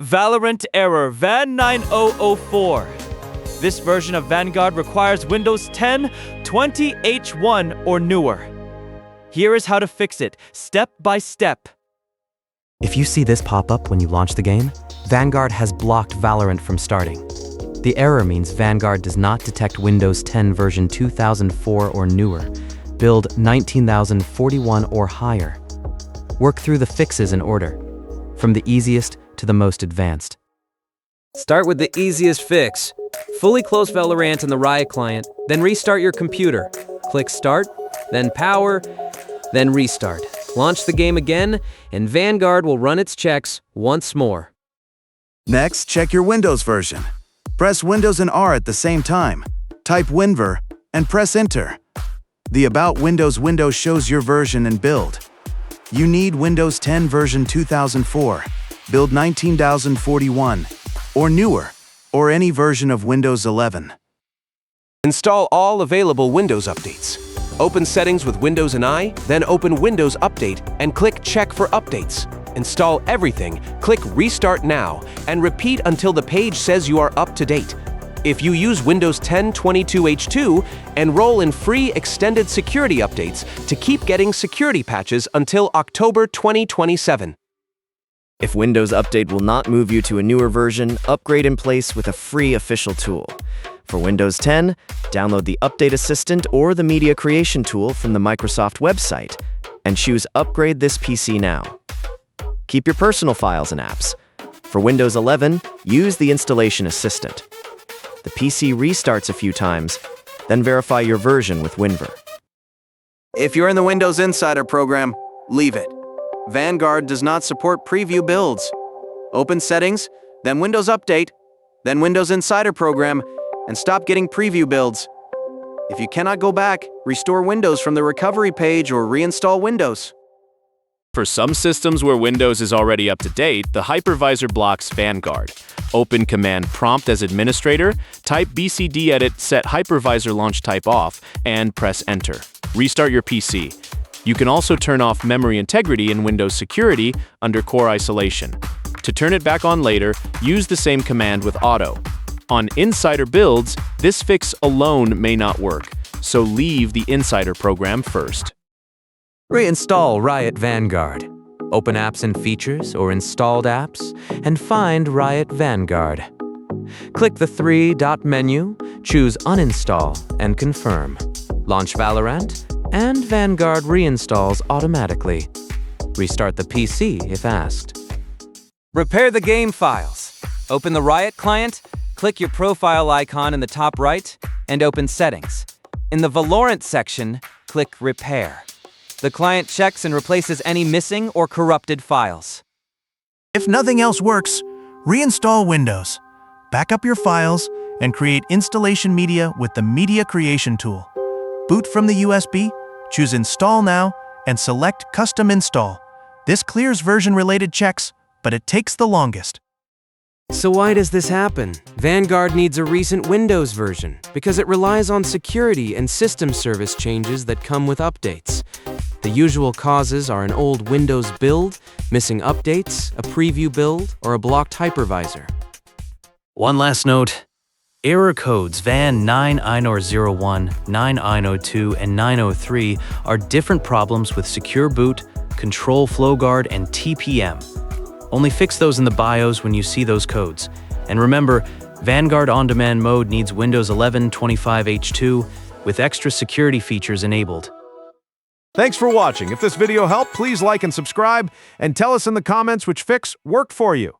Valorant error VAN 9004. This version of Vanguard requires Windows 10 20H1 or newer. Here is how to fix it, step by step. If you see this pop up when you launch the game, Vanguard has blocked Valorant from starting. The error means Vanguard does not detect Windows 10 version 2004 or newer, build 19041 or higher. Work through the fixes in order, from the easiest to the most advanced. Start with the easiest fix. Fully close Valorant in the Riot client, then restart your computer. Click Start, then Power, then Restart. Launch the game again, and Vanguard will run its checks once more. Next, check your Windows version. Press Windows and R at the same time. Type winver and press Enter. The About Windows window shows your version and build. You need Windows 10 version 2004, build 19041, or newer, or any version of Windows 11. Install all available Windows updates. Open Settings with Windows and I, then open Windows Update and click Check for Updates. Install everything, click Restart Now, and repeat until the page says you are up to date. If you use Windows 10 22H2, enroll in free extended security updates to keep getting security patches until October 2027. If Windows Update will not move you to a newer version, upgrade in place with a free official tool. For Windows 10, download the Update Assistant or the Media Creation tool from the Microsoft website, and choose Upgrade this PC now. Keep your personal files and apps. For Windows 11, use the Installation Assistant. The PC restarts a few times, then verify your version with winver. If you're in the Windows Insider program, leave it. Vanguard does not support preview builds. Open Settings, then Windows Update, then Windows Insider program, and stop getting preview builds. If you cannot go back, restore Windows from the recovery page or reinstall Windows. For some systems where Windows is already up to date, the Hypervisor blocks Vanguard. Open Command Prompt as administrator, type bcdedit set Hypervisor launch type off, and press Enter. Restart your PC. You can also turn off memory integrity in Windows Security under Core Isolation. To turn it back on later, use the same command with Auto. On Insider builds, this fix alone may not work, so leave the Insider program first. Reinstall Riot Vanguard. Open Apps and Features or Installed Apps and find Riot Vanguard. Click the three-dot menu, choose Uninstall and Confirm. Launch Valorant, and Vanguard reinstalls automatically. Restart the PC if asked. Repair the game files. Open the Riot client, click your profile icon in the top right, and open Settings. In the Valorant section, click Repair. The client checks and replaces any missing or corrupted files. If nothing else works, reinstall Windows. Back up your files and create installation media with the Media Creation tool. Boot from the USB, choose Install Now, and select Custom Install. This clears version-related checks, but it takes the longest. So why does this happen? Vanguard needs a recent Windows version because it relies on security and system service changes that come with updates. The usual causes are an old Windows build, missing updates, a preview build, or a blocked hypervisor. One last note. Error codes VAN 9001, 9002, and 903 are different problems with Secure Boot, Control Flow Guard, and TPM. Only fix those in the BIOS when you see those codes. And remember, Vanguard On-Demand mode needs Windows 11 25H2 with extra security features enabled. Thanks for watching. If this video helped, please like and subscribe, and tell us in the comments which fix worked for you.